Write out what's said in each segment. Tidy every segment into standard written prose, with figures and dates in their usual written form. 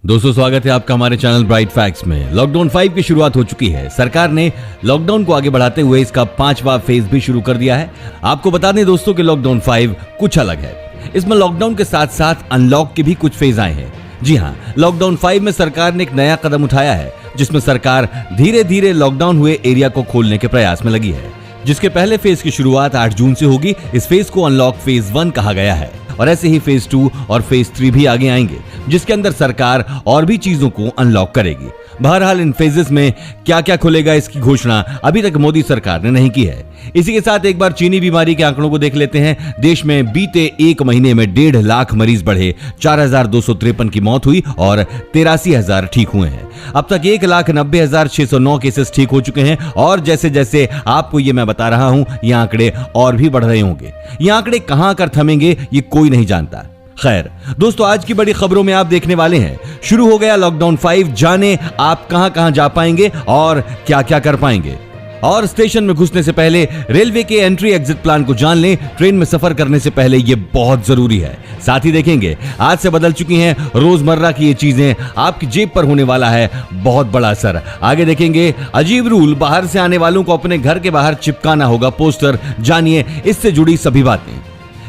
दोस्तों स्वागत है आपका हमारे चैनल ब्राइट फैक्ट्स में। लॉकडाउन 5 की शुरुआत हो चुकी है। सरकार ने लॉकडाउन को आगे बढ़ाते हुए इसका 5वां फेज भी शुरू कर दिया है। आपको बता दें दोस्तों कि लॉकडाउन 5 कुछ अलग है। इसमें लॉकडाउन के साथ साथ अनलॉक के भी कुछ फेज आए हैं। जी हाँ, लॉकडाउन 5 में सरकार ने एक नया कदम उठाया है, जिसमें सरकार धीरे धीरे लॉकडाउन हुए एरिया को खोलने के प्रयास में लगी है, जिसके पहले फेज की शुरुआत 8 जून से होगी। इस फेज को अनलॉक फेज 1 कहा गया है और ऐसे ही फेज 2 और फेज 3 भी आगे आएंगे, जिसके अंदर सरकार और भी चीजों को अनलॉक करेगी। बहरहाल इन फेजेस में क्या क्या खुलेगा इसकी घोषणा अभी तक मोदी सरकार ने नहीं की है। इसी के साथ एक बार चीनी बीमारी के आंकड़ों को देख लेते हैं। देश में बीते एक महीने में 1.5 लाख मरीज बढ़े, 4,253 की मौत हुई और 83,000 ठीक हुए हैं। अब तक 1,90,609 केसेस ठीक हो चुके हैं और जैसे जैसे आपको ये मैं बता रहा हूं, ये आंकड़े और भी बढ़ रहे होंगे। ये आंकड़े कहां आकर थमेंगे ये कोई नहीं जानता। खैर दोस्तों, आज की बड़ी खबरों में आप देखने वाले हैं, शुरू हो गया लॉकडाउन 5। जाने आप कहां कहां जा पाएंगे और क्या क्या कर पाएंगे। और स्टेशन में घुसने से पहले रेलवे के एंट्री एग्जिट प्लान को जान लें। ट्रेन में सफर करने से पहले यह बहुत जरूरी है। साथ ही देखेंगे आज से बदल चुकी हैं रोजमर्रा की ये चीजें, आपकी जेब पर होने वाला है बहुत बड़ा असर। आगे देखेंगे अजीब रूल, बाहर से आने वालों को अपने घर के बाहर चिपकाना होगा पोस्टर। जानिए इससे जुड़ी सभी बातें।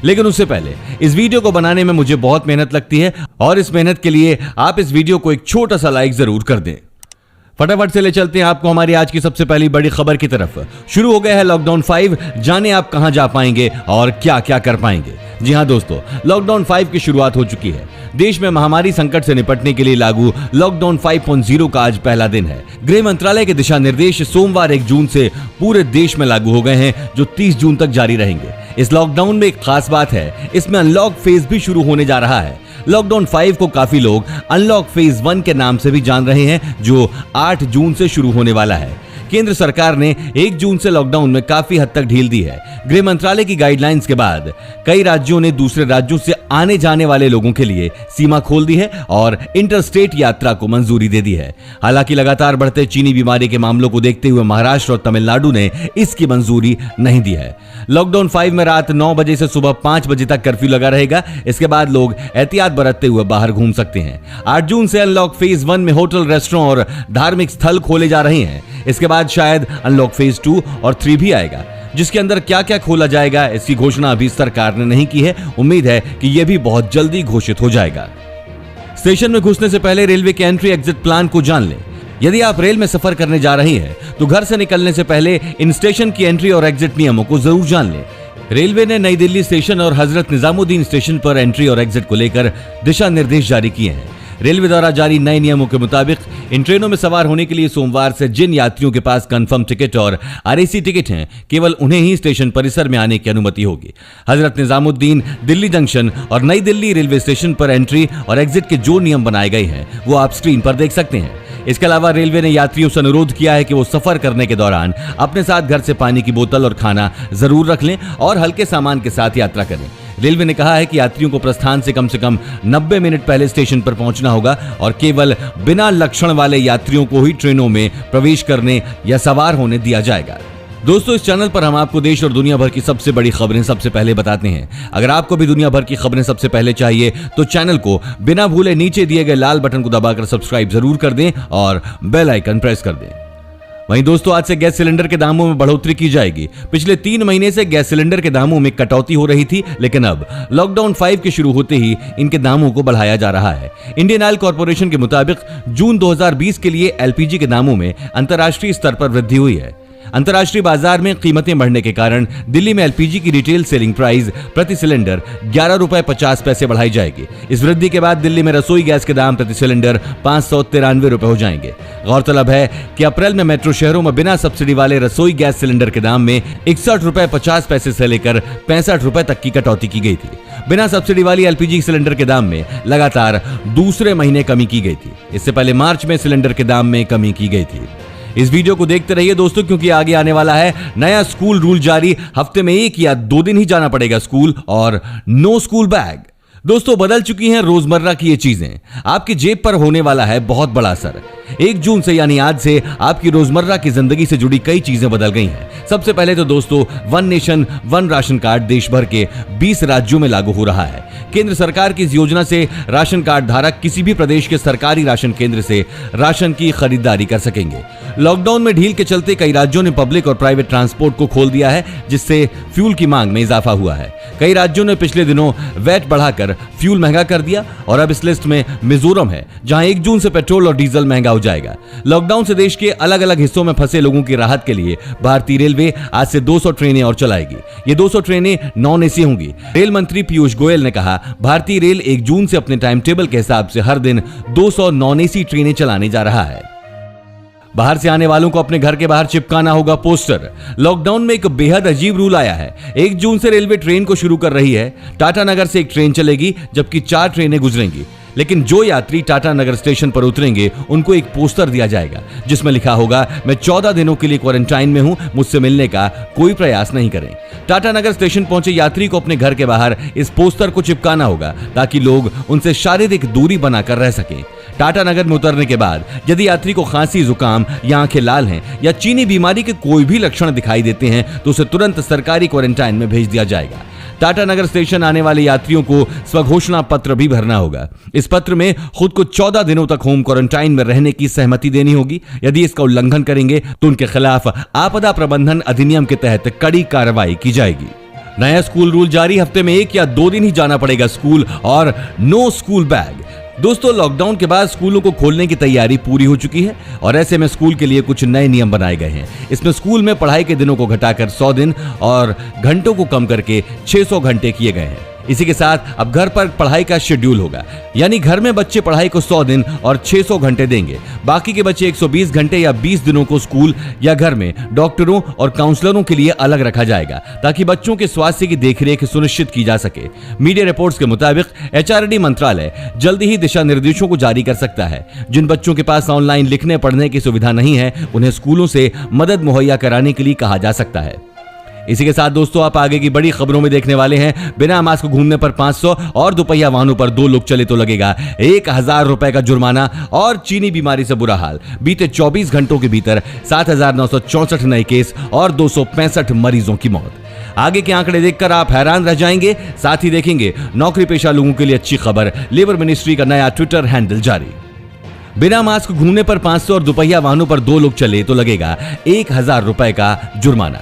लेकिन उससे पहले इस वीडियो को बनाने में मुझे बहुत मेहनत लगती है और इस मेहनत के लिए आप इस वीडियो को एक छोटा सा लाइक जरूर कर दें। फटाफट से ले चलते हैं आपको हमारी आज की सबसे पहली बड़ी खबर की तरफ। शुरू हो गया है लॉकडाउन 5। जाने आप कहां जा पाएंगे और क्या क्या कर पाएंगे। जी हां दोस्तों, लॉकडाउन 5 की शुरुआत हो चुकी है। देश में महामारी संकट से निपटने के लिए लागू लॉकडाउन 5.0 का आज पहला दिन है। गृह मंत्रालय के दिशा निर्देश सोमवार 1 जून से पूरे देश में लागू हो गए हैं, जो 30 जून तक जारी रहेंगे। इस लॉकडाउन में एक खास बात है, इसमें अनलॉक फेज भी शुरू होने जा रहा है। लॉकडाउन 5 को काफी लोग अनलॉक फेज 1 के नाम से भी जान रहे हैं, जो 8 जून से शुरू होने वाला है। केंद्र सरकार ने 1 जून से लॉकडाउन में काफी हद तक ढील दी है। गृह मंत्रालय की गाइडलाइंस के बाद कई राज्यों ने दूसरे राज्यों से आने जाने वाले लोगों के लिए सीमा खोल दी है और इंटरस्टेट यात्रा को मंजूरी दे दी है। हालांकि लगातार बढ़ते चीनी बीमारी के मामलों को देखते हुए महाराष्ट्र और तमिलनाडु ने इसकी मंजूरी नहीं दी है। लॉकडाउन 5 में रात 9 बजे से सुबह 5 बजे तक कर्फ्यू लगा रहेगा। इसके बाद लोग एहतियात बरतते हुए बाहर घूम सकते हैं। 8 जून से अनलॉक फेज 1 में होटल, रेस्टोरेंट और धार्मिक स्थल खोले जा रहे हैं। इसके बाद शायद अनलॉक फेज 2 और 3 भी आएगा, जिसके अंदर क्या क्या खोला जाएगा इसकी घोषणा अभी सरकार ने नहीं की है। उम्मीद है कि यह भी बहुत जल्दी घोषित हो जाएगा। स्टेशन में घुसने से पहले रेलवे के एंट्री एग्जिट प्लान को जान लें। यदि आप रेल में सफर करने जा रही हैं, तो घर से निकलने से पहले इन स्टेशन की एंट्री और एग्जिट नियमों को जरूर जान लें। रेलवे ने नई दिल्ली स्टेशन और हजरत निजामुद्दीन स्टेशन पर एंट्री और एग्जिट को लेकर दिशा निर्देश जारी किए हैं। रेलवे द्वारा जारी नए नियमों के मुताबिक इन ट्रेनों में सवार होने के लिए सोमवार से जिन यात्रियों के पास कंफर्म टिकट और आरएसी टिकट हैं, केवल उन्हें ही स्टेशन परिसर में आने की अनुमति होगी। हजरत निजामुद्दीन, दिल्ली जंक्शन और नई दिल्ली रेलवे स्टेशन पर एंट्री और एग्जिट के जो नियम बनाए गए हैं, वो आप स्क्रीन पर देख सकते हैं। इसके अलावा रेलवे ने यात्रियों से अनुरोध किया है कि वो सफर करने के दौरान अपने साथ घर से पानी की बोतल और खाना जरूर रख लें और हल्के सामान के साथ यात्रा करें। रेलवे ने कहा है कि यात्रियों को प्रस्थान से कम 90 मिनट पहले स्टेशन पर पहुंचना होगा और केवल बिना लक्षण वाले यात्रियों को ही ट्रेनों में प्रवेश करने या सवार होने दिया जाएगा। दोस्तों, इस चैनल पर हम आपको देश और दुनिया भर की सबसे बड़ी खबरें सबसे पहले बताते हैं। अगर आपको भी दुनिया भर की खबरें सबसे पहले चाहिए तो चैनल को बिना भूले नीचे दिए गए लाल बटन को दबाकर सब्सक्राइब जरूर कर दें और बेल आइकन प्रेस कर दें। वहीं दोस्तों, आज से गैस सिलेंडर के दामों में बढ़ोतरी की जाएगी। पिछले 3 महीने से गैस सिलेंडर के दामों में कटौती हो रही थी, लेकिन अब लॉकडाउन 5 के शुरू होते ही इनके दामों को बढ़ाया जा रहा है। इंडियन ऑयल कॉर्पोरेशन के मुताबिक जून 2020 के लिए एलपीजी के दामों में अंतर्राष्ट्रीय स्तर पर वृद्धि हुई है। अंतर्राष्ट्रीय बाजार में कीमतें बढ़ने के कारण दिल्ली में एलपीजी की रिटेल सेलिंग प्राइस प्रति सिलेंडर 11 रुपए 50 पैसे बढ़ाई जाएगी। इस वृद्धि के बाद दिल्ली में रसोई गैस के दाम प्रति सिलेंडर 593 रुपए हो जाएंगे। गौरतलब है कि अप्रैल में मेट्रो शहरों में बिना सब्सिडी वाले रसोई गैस सिलेंडर के दाम में 61 रुपए 50 पैसे से लेकर 65 रुपए तक की कटौती की गई थी। बिना सब्सिडी वाली एलपीजी सिलेंडर के दाम में लगातार दूसरे महीने कमी की गई थी। इससे पहले मार्च में सिलेंडर के दाम में कमी की गई थी। इस वीडियो को देखते रहिए दोस्तों, क्योंकि आगे आने वाला है नया स्कूल रूल जारी। हफ्ते में 1 या 2 दिन ही जाना पड़ेगा स्कूल और नो स्कूल बैग। दोस्तों, बदल चुकी हैं रोजमर्रा की ये चीजें, आपकी जेब पर होने वाला है बहुत बड़ा असर। 1 जून से यानी आज से आपकी रोजमर्रा की जिंदगी से जुड़ी कई चीजें बदल गई हैं। सबसे पहले तो दोस्तों, one nation one ration card देश भर के 20 राज्यों में लागू हो रहा है। केंद्र सरकार की इस योजना से राशन कार्ड धारक किसी भी प्रदेश के सरकारी राशन केंद्र से राशन की खरीदारी कर सकेंगे। लॉकडाउन में ढील के चलते कई राज्यों ने पब्लिक और प्राइवेट ट्रांसपोर्ट को खोल दिया है, जिससे फ्यूल की मांग में इजाफा हुआ है। कई राज्यों ने पिछले दिनों वैट बढ़ाकर फ्यूल महंगा कर दिया और अब इस लिस्ट में मिजोरम है, जहां 1 जून से पेट्रोल और डीजल महंगा हो जाएगा। लॉकडाउन से देश के अलग अलग हिस्सों में फंसे लोगों की राहत के लिए भारतीय रेलवे आज से 200 ट्रेनें और चलाएगी। ये 200 ट्रेनें नॉन एसी होंगी। रेल मंत्री पीयूष गोयल ने कहा, भारतीय रेल 1 जून से अपने टाइम टेबल के हिसाब से हर दिन 200 नॉन एसी ट्रेनें चलाने जा रहा है। बाहर से आने वालों को अपने घर के बाहर चिपकाना होगा पोस्टर। लॉकडाउन में एक बेहद अजीब रूल आया है। 1 जून से रेलवे ट्रेन को शुरू कर रही है। टाटा नगर से एक ट्रेन चलेगी, जबकि 4 ट्रेनें गुजरेंगी। लेकिन जो यात्री टाटा नगर स्टेशन पर उतरेंगे उनको एक पोस्टर दिया जाएगा, जिसमें लिखा होगा, मैं 14 दिनों के लिए क्वारंटाइन में हूं, मुझसे मिलने का कोई प्रयास नहीं करें। टाटा नगर स्टेशन पहुंचे यात्री को अपने घर के बाहर इस पोस्टर को चिपकाना होगा, ताकि लोग उनसे शारीरिक दूरी बनाकर रह सकें। टाटा नगर में उतरने के बाद यदि यात्री को खांसी, जुकाम या आंखें लाल हैं या चीनी बीमारी के कोई भी लक्षण दिखाई देते हैं तो उसे तुरंत सरकारी क्वारंटाइन में भेज दिया जाएगा। टाटा नगर स्टेशन आने वाले यात्रियों को स्वघोषणा पत्र भी भरना होगा। इस पत्र में खुद को 14 दिनों तक होम क्वारंटाइन में रहने की सहमति देनी होगी। यदि इसका उल्लंघन करेंगे तो उनके खिलाफ आपदा प्रबंधन अधिनियम के तहत कड़ी कार्रवाई की जाएगी। नया स्कूल रूल जारी, हफ्ते में 1 या 2 दिन ही जाना पड़ेगा स्कूल और नो स्कूल बैग। दोस्तों, लॉकडाउन के बाद स्कूलों को खोलने की तैयारी पूरी हो चुकी है और ऐसे में स्कूल के लिए कुछ नए नियम बनाए गए हैं। इसमें स्कूल में पढ़ाई के दिनों को घटाकर 100 दिन और घंटों को कम करके 600 घंटे किए गए हैं। इसी के साथ अब घर पर पढ़ाई का शेड्यूल होगा, यानी घर में बच्चे पढ़ाई को 100 दिन और 600 घंटे देंगे। बाकी के बच्चे 120 घंटे या 20 दिनों को स्कूल या घर में डॉक्टरों और काउंसलरों के लिए अलग रखा जाएगा, ताकि बच्चों के स्वास्थ्य की देखरेख सुनिश्चित की जा सके। मीडिया रिपोर्ट्स के मुताबिक एचआरडी मंत्रालय जल्दी ही दिशा निर्देशों को जारी कर सकता है। जिन बच्चों के पास ऑनलाइन लिखने पढ़ने की सुविधा नहीं है, उन्हें स्कूलों से मदद मुहैया कराने के लिए कहा जा सकता है। इसी के साथ दोस्तों, आप आगे की बड़ी खबरों में देखने वाले हैं, बिना मास्क घूमने पर 500 और दोपहिया वाहनों पर 2 लोग चले तो लगेगा 1000 रुपए का जुर्माना और चीनी बीमारी से बुरा हाल। बीते 24 घंटों के भीतर 7964 नए केस और 265 मरीजों की मौत। आगे के आंकड़े देखकर आप हैरान रह जाएंगे। साथ ही देखेंगे नौकरी पेशा लोगों के लिए अच्छी खबर, लेबर मिनिस्ट्री का नया ट्विटर हैंडल जारी। बिना मास्क घूमने पर 500 और दोपहिया वाहनों पर 2 लोग चले तो लगेगा 1000 रुपए का जुर्माना।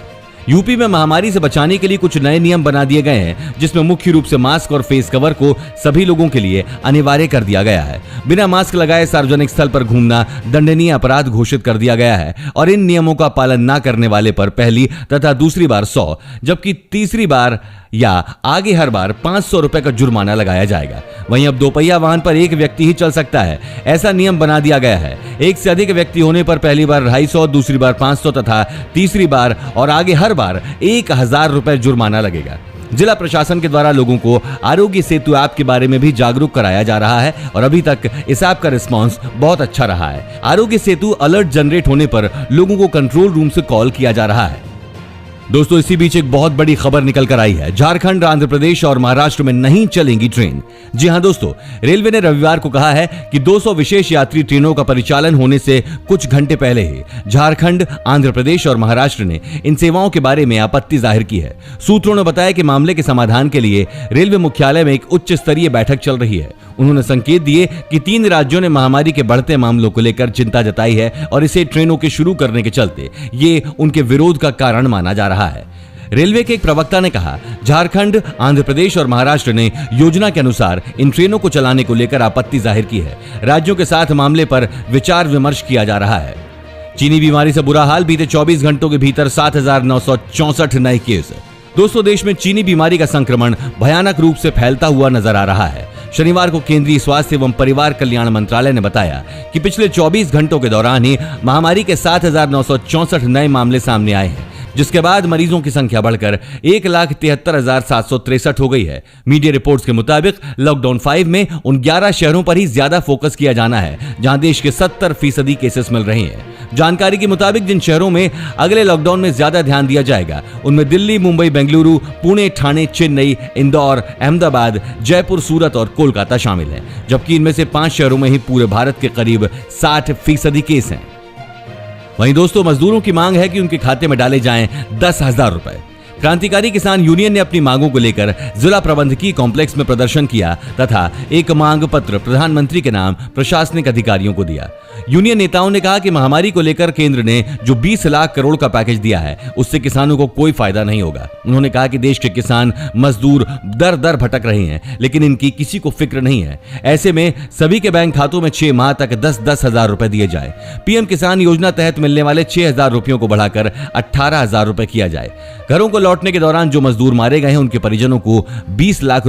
यूपी में महामारी से बचाने के लिए कुछ नए नियम बना दिए गए हैं, जिसमें मुख्य रूप से मास्क और फेस कवर को सभी लोगों के लिए अनिवार्य कर दिया गया है। बिना मास्क लगाए सार्वजनिक स्थल पर घूमना दंडनीय अपराध घोषित कर दिया गया है और इन नियमों का पालन न करने वाले पर पहली तथा दूसरी बार 100, जबकि तीसरी बार या आगे हर बार 500 रुपए का जुर्माना लगाया जाएगा। वहीं अब दोपहिया वाहन पर 1 व्यक्ति ही चल सकता है, ऐसा नियम बना दिया गया है। 1 से अधिक व्यक्ति होने पर पहली बार 250, दूसरी बार 500 तथा तीसरी बार और आगे हर बार 1000 रुपए जुर्माना लगेगा। जिला प्रशासन के द्वारा लोगों को आरोग्य सेतु ऐप के बारे में भी जागरूक कराया जा रहा है और अभी तक इस ऐप का रिस्पांस बहुत अच्छा रहा है। आरोग्य सेतु अलर्ट जनरेट होने पर लोगों को कंट्रोल रूम से कॉल किया जा रहा है। दोस्तों, इसी बीच एक बहुत बड़ी खबर निकल कर आई है। झारखंड, आंध्र प्रदेश और महाराष्ट्र में नहीं चलेंगी ट्रेन। जी हां दोस्तों, रेलवे ने रविवार को कहा है कि 200 विशेष यात्री ट्रेनों का परिचालन होने से कुछ घंटे पहले ही झारखंड, आंध्र प्रदेश और महाराष्ट्र ने इन सेवाओं के बारे में आपत्ति जाहिर की है। सूत्रों ने बताया कि मामले के समाधान के लिए रेलवे मुख्यालय में एक उच्च स्तरीय बैठक चल रही है। उन्होंने संकेत दिए कि 3 राज्यों ने महामारी के बढ़ते मामलों को लेकर चिंता जताई है और इसे ट्रेनों के शुरू करने के चलते ये उनके विरोध का कारण माना जा रहा है। रेलवे के एक प्रवक्ता ने कहा, झारखंड, आंध्र प्रदेश और महाराष्ट्र ने योजना के अनुसार इन ट्रेनों को चलाने को लेकर आपत्ति जाहिर की है। राज्यों के साथ मामले पर विचार विमर्श किया जा रहा है। चीनी बीमारी से बुरा हाल, बीते 24 घंटों के भीतर 7964 नए केस। दोस्तों, देश में चीनी बीमारी का संक्रमण भयानक रूप से फैलता हुआ नजर आ रहा है। शनिवार को केंद्रीय स्वास्थ्य एवं परिवार कल्याण मंत्रालय ने बताया कि पिछले 24 घंटों के दौरान ही महामारी के 7964 नए मामले सामने आए हैं, जिसके बाद मरीजों की संख्या बढ़कर 1,73,763 हो गई है। मीडिया रिपोर्ट्स के मुताबिक लॉकडाउन 5 में उन 11 शहरों पर ही ज्यादा फोकस किया जाना है जहां देश के 70% केसेस मिल रहे हैं। जानकारी के मुताबिक जिन शहरों में अगले लॉकडाउन में ज्यादा ध्यान दिया जाएगा उनमें दिल्ली, मुंबई, बेंगलुरु, पुणे, ठाणे, चेन्नई, इंदौर, अहमदाबाद, जयपुर, सूरत और कोलकाता शामिल हैं, जबकि इनमें से 5 शहरों में ही पूरे भारत के करीब 60% केस हैं। वहीं दोस्तों, मजदूरों की मांग है कि उनके खाते में डाले जाएं 10,000 रुपए। क्रांतिकारी किसान यूनियन ने अपनी मांगों को लेकर जिला प्रबंधकीय कॉम्प्लेक्स में प्रदर्शन किया तथा एक मांग पत्र प्रधानमंत्री के नाम प्रशासनिक अधिकारियों को दिया। यूनियन नेताओं ने कहा कि महामारी को लेकर केंद्र ने जो 20 लाख करोड़ का पैकेज दिया है उससे किसानों को कोई फायदा नहीं होगा। उन्होंने कहा कि देश के किसान मजदूर दर दर भटक रहे हैं, लेकिन इनकी किसी को फिक्र नहीं है। ऐसे में सभी के बैंक खातों में 6 माह तक 10-10 हजार रुपए दिए जाए। पीएम किसान योजना तहत मिलने वाले 6,000 रुपयों को बढ़ाकर 18,000 रुपए किया जाए। घरों को लौटने के दौरान जो मजदूर मारे गए हैं उनके परिजनों को 20 लाख